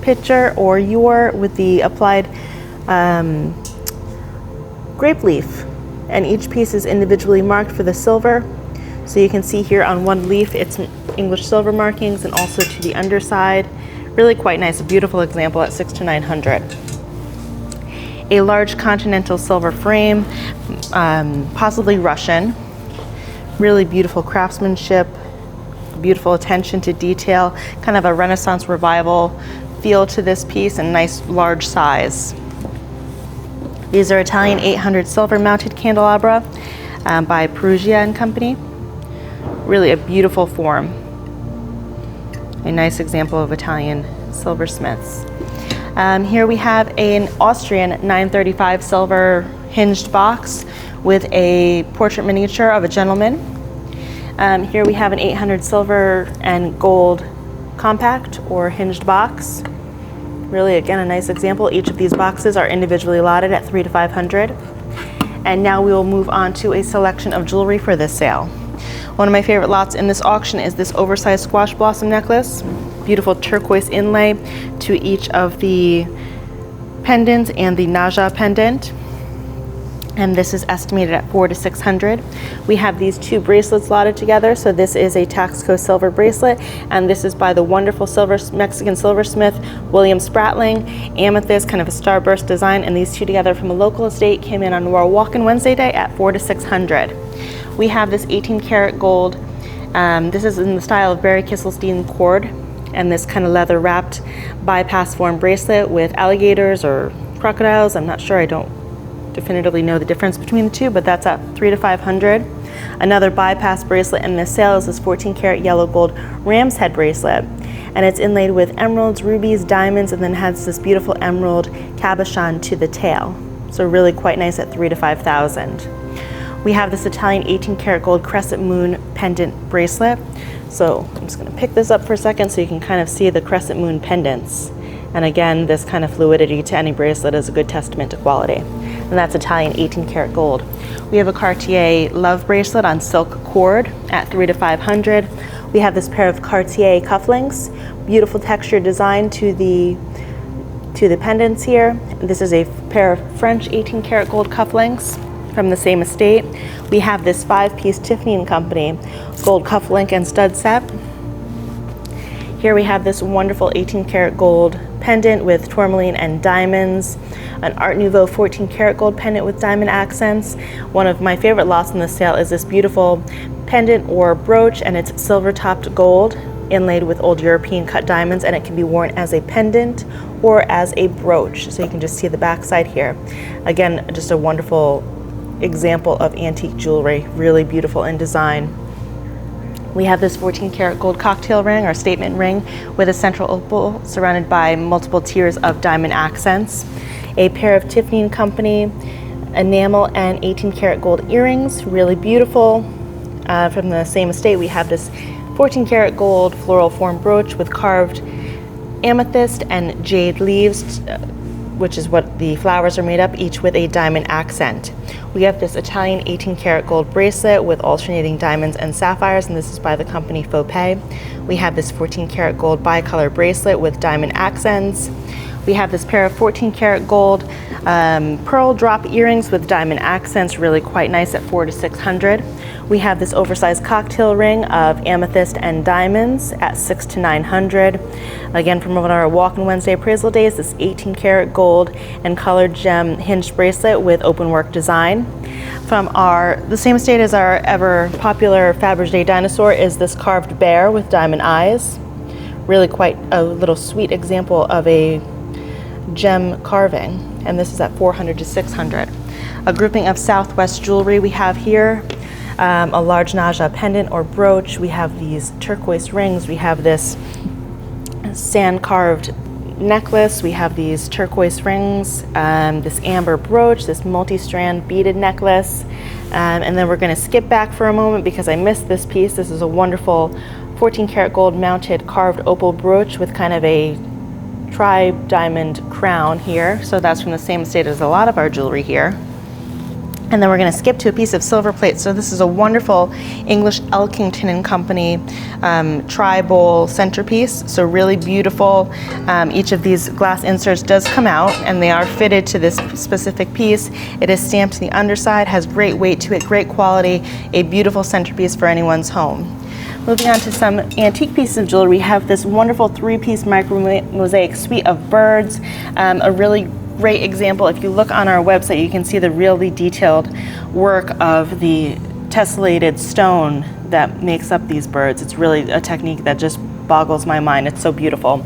Speaker 2: pitcher or ewer with the applied grape leaf. And each piece is individually marked for the silver. So you can see here on one leaf, it's English silver markings, and also to the underside. Really quite nice, a beautiful example at $600 to $900. A large continental silver frame, possibly Russian. Really beautiful craftsmanship, beautiful attention to detail, kind of a Renaissance revival feel to this piece, and nice large size. These are Italian 800 silver mounted candelabra by Perugia and Company. Really a beautiful form. A nice example of Italian silversmiths. Here we have an Austrian 935 silver hinged box with a portrait miniature of a gentleman. Here we have an 800 silver and gold compact or hinged box. Really, again, a nice example. Each of these boxes are individually lotted at $300 to $500. And now we will move on to a selection of jewelry for this sale. One of my favorite lots in this auction is this oversized squash blossom necklace. Beautiful turquoise inlay to each of the pendants and the Naja pendant. and this is estimated at $400 to $600. We have these two bracelets lotted together. So this is a Taxco silver bracelet, and this is by the wonderful Mexican silversmith William Spratling. Amethyst, kind of a starburst design, and these two together from a local estate came in on our walk-in Wednesday day at $400 to $600. We have this 18 karat gold. This is in the style of Barry Kisselstein cord, and this kind of leather wrapped bypass form bracelet with alligators or crocodiles. I'm not sure, I don't definitively know the difference between the two, but that's at $300 to $500. Another bypass bracelet in this sale is this 14 karat yellow gold ram's head bracelet, and it's inlaid with emeralds, rubies, diamonds, and then has this beautiful emerald cabochon to the tail. So really quite nice at $3,000 to $5,000. We have this Italian 18 karat gold crescent moon pendant bracelet. So I'm just going to pick this up for a second so you can kind of see the crescent moon pendants. And again, this kind of fluidity to any bracelet is a good testament to quality. And that's Italian 18 karat gold. We have a Cartier love bracelet on silk cord at $300 to $500. We have this pair of Cartier cufflinks, beautiful texture design to the pendants here. This is a pair of French 18 karat gold cufflinks from the same estate. We have this 5-piece Tiffany & Company gold cufflink and stud set. Here we have this wonderful 18 karat gold pendant with tourmaline and diamonds, an Art Nouveau 14 karat gold pendant with diamond accents. One of my favorite lots in the sale is this beautiful pendant or brooch, and it's silver topped gold inlaid with old European cut diamonds, and it can be worn as a pendant or as a brooch. So you can just see the back side here. Again, just a wonderful example of antique jewelry, really beautiful in design. We have this 14 karat gold cocktail ring or statement ring with a central opal surrounded by multiple tiers of diamond accents. A pair of Tiffany & Company enamel and 18 karat gold earrings, really beautiful. From the same estate, we have this 14 karat gold floral form brooch with carved amethyst and jade leaves, which is what the flowers are made up, each with a diamond accent. We have this Italian 18 karat gold bracelet with alternating diamonds and sapphires, and this is by the company Faux Pay. We have this 14 karat gold bicolor bracelet with diamond accents. We have this pair of 14 karat gold pearl drop earrings with diamond accents, really quite nice at $400 to $600. We have this oversized cocktail ring of amethyst and diamonds at $600 to $900. Again, from one of our Walk-in Wednesday appraisal days, this 18 karat gold and colored gem hinged bracelet with open work design. From the same estate as our ever popular Fabergé dinosaur is this carved bear with diamond eyes. Really quite a little sweet example of a gem carving, and this is at $400 to $600. A grouping of Southwest jewelry we have here. A large Naja pendant or brooch. We have these turquoise rings. We have this sand carved necklace. We have these turquoise rings, this amber brooch, this multi-strand beaded necklace. And then we're going to skip back for a moment because I missed this piece. This is a wonderful 14 karat gold mounted carved opal brooch with kind of a tri-diamond crown here. So that's from the same estate as a lot of our jewelry here. And then we're going to skip to a piece of silver plate. So this is a wonderful English Elkington & Company tri-bowl centerpiece. So really beautiful. Each of these glass inserts does come out, and they are fitted to this specific piece. It is stamped to the underside, has great weight to it, great quality, a beautiful centerpiece for anyone's home. Moving on to some antique pieces of jewelry, we have this wonderful 3-piece micro mosaic suite of birds. A really great example. If you look on our website, you can see the really detailed work of the tessellated stone that makes up these birds. It's really a technique that just boggles my mind. It's so beautiful.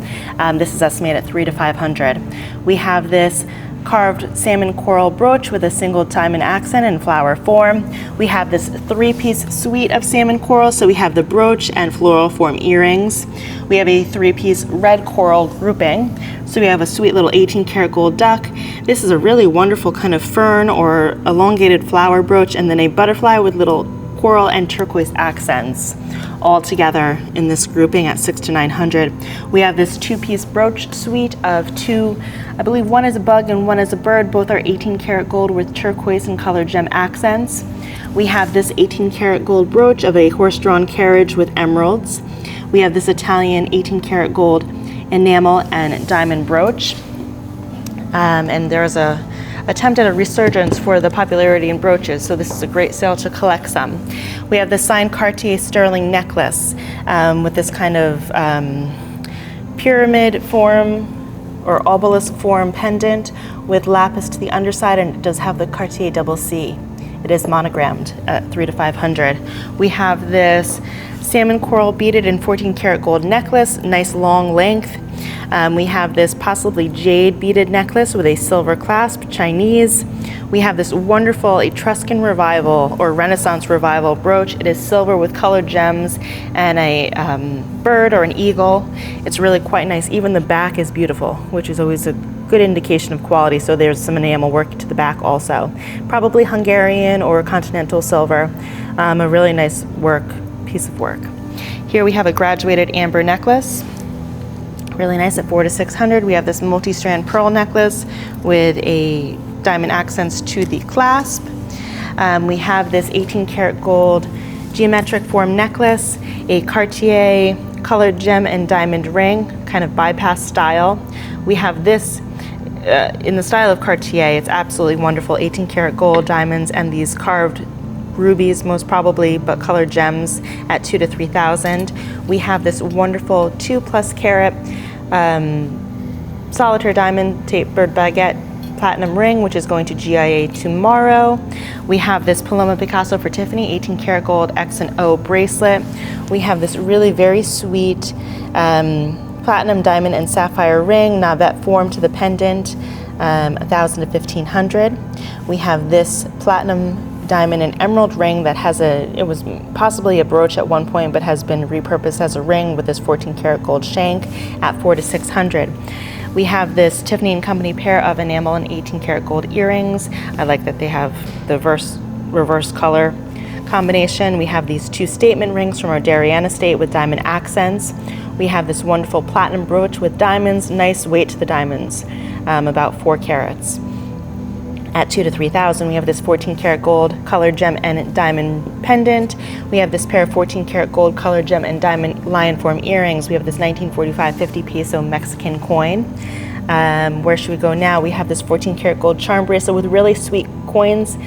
Speaker 2: This is estimated at $300 to $500. We have this carved salmon coral brooch with a single diamond accent in flower form. We have this 3-piece suite of salmon coral. So we have the brooch and floral form earrings. We have a 3-piece red coral grouping. So we have a sweet little 18 karat gold duck. This is a really wonderful kind of fern or elongated flower brooch, and then a butterfly with little coral and turquoise accents all together in this grouping at $600 to $900. We have this 2-piece brooch suite of 2, I believe one is a bug and one is a bird. Both are 18 karat gold with turquoise and colored gem accents. We have this 18 karat gold brooch of a horse-drawn carriage with emeralds. We have this Italian 18 karat gold enamel and diamond brooch. And there's a attempt at a resurgence for the popularity in brooches, so this is a great sale to collect some. We have the signed Cartier sterling necklace with this kind of pyramid form or obelisk form pendant with lapis to the underside, and it does have the Cartier double C. It is monogrammed at 300 to 500. We have this salmon coral beaded in 14 karat gold necklace, nice long length. We have this possibly jade beaded necklace with a silver clasp, Chinese. We have this wonderful Etruscan revival or Renaissance revival brooch. It is silver with colored gems and a bird or an eagle. It's really quite nice. Even the back is beautiful, which is always a good indication of quality. So there's some enamel work to the back also. Probably Hungarian or continental silver. A really nice piece of work. Here we have a graduated amber necklace. Really nice at 400 to 600. We have this multi-strand pearl necklace with a diamond accents to the clasp. We have this 18 karat gold geometric form necklace, a Cartier colored gem and diamond ring, kind of bypass style. We have this in the style of Cartier. It's absolutely wonderful. 18 karat gold diamonds and these carved rubies most probably, but colored gems at 2,000 to 3,000. We have this wonderful 2+ carat solitaire diamond tapered baguette platinum ring, which is going to GIA tomorrow. We have this Paloma Picasso for Tiffany 18 karat gold X and O bracelet. We have this really very sweet platinum diamond and sapphire ring, Navette form to the pendant, 1,000 to 1,500. We have this platinum diamond and emerald ring that has it was possibly a brooch at one point, but has been repurposed as a ring with this 14 karat gold shank at 400 to 600. We have this Tiffany & Company pair of enamel and 18 karat gold earrings. I like that they have the reverse color combination. We have these 2 statement rings from our Darien estate with diamond accents. We have this wonderful platinum brooch with diamonds, nice weight to the diamonds, about 4 carats. At 2,000 to 3,000, we have this 14 karat gold colored gem and diamond pendant. We have this pair of 14 karat gold colored gem and diamond lion form earrings. We have this 1945 50 peso Mexican coin. Where should we go now? We have this 14 karat gold charm bracelet with really sweet coins,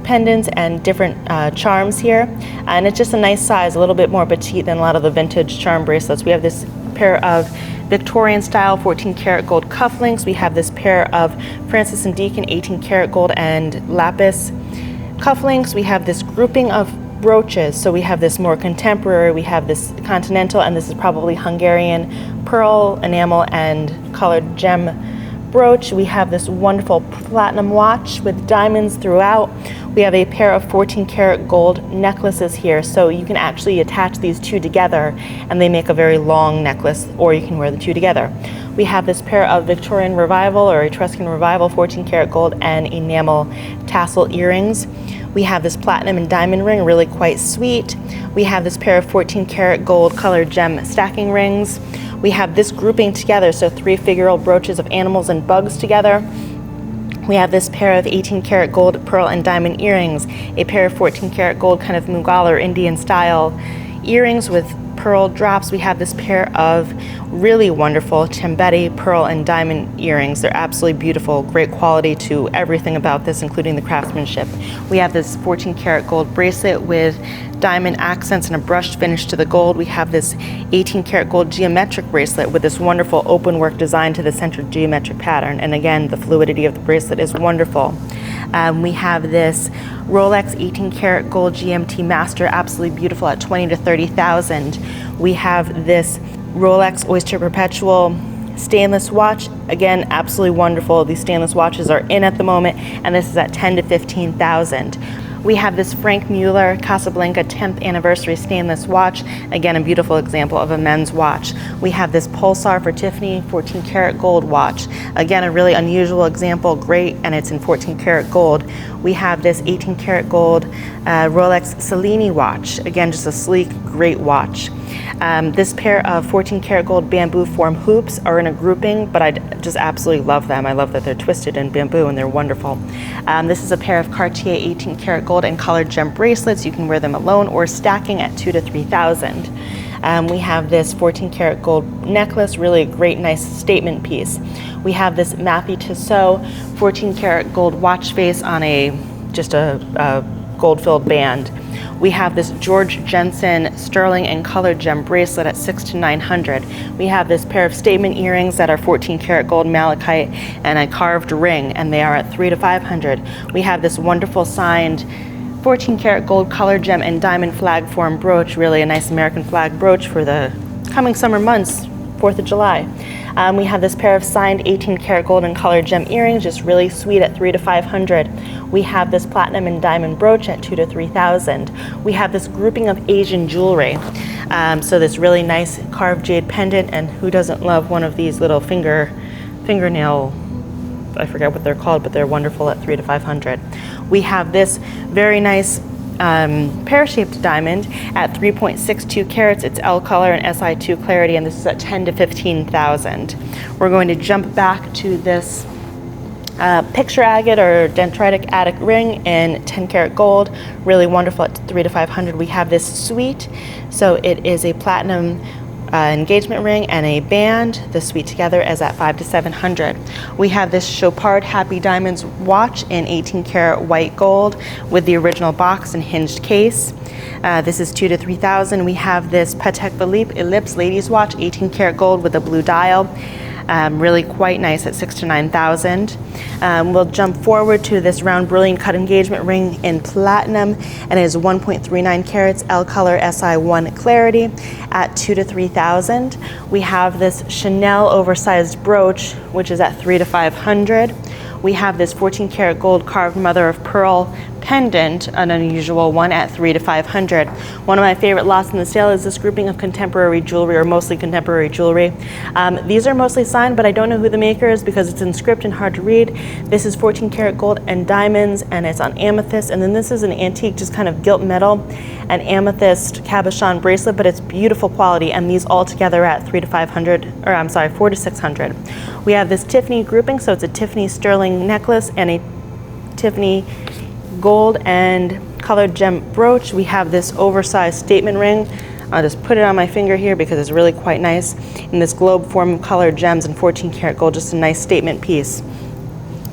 Speaker 2: pendants, and different charms here. And it's just a nice size, a little bit more petite than a lot of the vintage charm bracelets. We have this pair of Victorian style 14 karat gold cufflinks. We have this pair of Francis and Deacon 18 karat gold and lapis cufflinks. We have this grouping of brooches. So we have this more contemporary, we have this continental, and this is probably Hungarian pearl, enamel, and colored gem brooch. We have this wonderful platinum watch with diamonds throughout. We have a pair of 14 karat gold necklaces here, so you can actually attach these 2 together and they make a very long necklace, or you can wear the 2 together. We have this pair of Victorian Revival or Etruscan Revival 14 karat gold and enamel tassel earrings. We have this platinum and diamond ring, really quite sweet. We have this pair of 14 karat gold colored gem stacking rings. We have this grouping together, so 3 figural brooches of animals and bugs together. We have this pair of 18 karat gold pearl and diamond earrings, a pair of 14 karat gold kind of Mughal or Indian style earrings with pearl drops. We have this pair of really wonderful Chambeti pearl and diamond earrings. They're absolutely beautiful, great quality to everything about this, including the craftsmanship. We have this 14 karat gold bracelet with diamond accents and a brushed finish to the gold. We have this 18 karat gold geometric bracelet with this wonderful open work design to the center geometric pattern. And again, the fluidity of the bracelet is wonderful. We have this Rolex 18 karat gold GMT Master, absolutely beautiful at 20,000 to 30,000. We have this Rolex Oyster Perpetual stainless watch, again, absolutely wonderful. These stainless watches are in at the moment, and this is at 10,000 to 15,000. We have this Frank Mueller Casablanca 10th anniversary stainless watch, again a beautiful example of a men's watch. We have this Pulsar for Tiffany 14 karat gold watch, again a really unusual example, great, and it's in 14 karat gold. We have this 18 karat gold Rolex Cellini watch, again just a sleek, great watch. This pair of 14 karat gold bamboo form hoops are in a grouping, but I just absolutely love them. I love that they're twisted in bamboo and they're wonderful. This is a pair of Cartier 18 karat gold and colored gem bracelets. You can wear them alone or stacking at 2,000 to 3,000. We have this 14 karat gold necklace, really a great, nice statement piece. We have this Matthew Tissot 14 karat gold watch face on just a gold-filled band. We have this George Jensen sterling and colored gem bracelet at $600 to $900. We have this pair of statement earrings that are 14 karat gold malachite and a carved ring, and they are at $300 to $500. We have this wonderful signed 14 karat gold colored gem and diamond flag form brooch, really a nice American flag brooch for the coming summer months, 4th of July. We have this pair of signed 18 karat gold and colored gem earrings, just really sweet at $300 to $500. We have this platinum and diamond brooch at $2,000 to $3,000. We have this grouping of Asian jewelry. So this really nice carved jade pendant, and who doesn't love one of these little fingernail, I forget what they're called, but they're wonderful at $300 to $500. We have this very nice pear-shaped diamond at 3.62 carats. It's L color and Si2 clarity, and this is at $10,000 to $15,000. We're going to jump back to this picture agate or dendritic attic ring in 10 karat gold, really wonderful at $300 to $500. We have this suite, so it is a platinum engagement ring and a band. The suite together is at $500 to $700. We have this Chopard Happy Diamonds watch in 18 karat white gold with the original box and hinged case. This is $2,000 to $3,000. We have this Patek Philippe Ellipse ladies watch, 18 karat gold with a blue dial. Really quite nice at $6,000 to $9,000. We'll jump forward to this round brilliant cut engagement ring in platinum, and it is 1.39 carats, L color, Si1 clarity at $2,000 to $3,000. We have this Chanel oversized brooch, which is at $300 to $500. We have this 14 karat gold carved mother of pearl pendant, an unusual one, at $300 to $500. One of my favorite lots in the sale is this grouping of contemporary jewelry, or mostly contemporary jewelry. These are mostly signed, but I don't know who the maker is because it's in script and hard to read. This is 14 karat gold and diamonds, and it's on amethyst. And then this is an antique, just kind of gilt metal, an amethyst cabochon bracelet, but it's beautiful quality. And these all together at $400 to $600. We have this Tiffany grouping, so it's a Tiffany sterling necklace and a Tiffany gold and colored gem brooch. We have this oversized statement ring. I'll just put it on my finger here because it's really quite nice. In this globe form of colored gems and 14 karat gold, just a nice statement piece.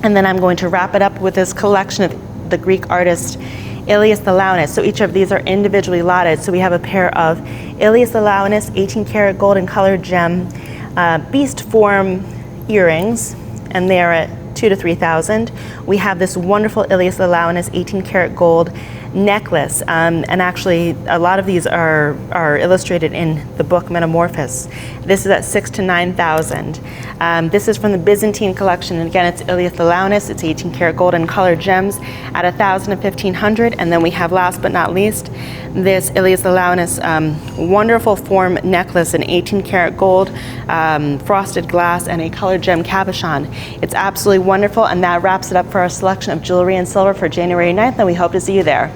Speaker 2: And then I'm going to wrap it up with this collection of the Greek artist Ilias Thalanis. So each of these are individually lotted. So we have a pair of Ilias Thalanis 18 karat gold and colored gem beast form earrings, and they are at $2,000 to $3,000. We have this wonderful Ilias Thalanis 18 karat gold necklace, and actually a lot of these are illustrated in the book Metamorphose. This is at $6,000 to $9,000. This is from the Byzantine collection, and again it's Ilias Thalanis. It's 18 karat gold and colored gems at $1,000 to $1,500. And then we have, last but not least, this Ilias Thalanis wonderful form necklace in 18 karat gold, frosted glass, and a colored gem cabochon. It's absolutely wonderful, and that wraps it up for our selection of jewelry and silver for January 9th, and we hope to see you there.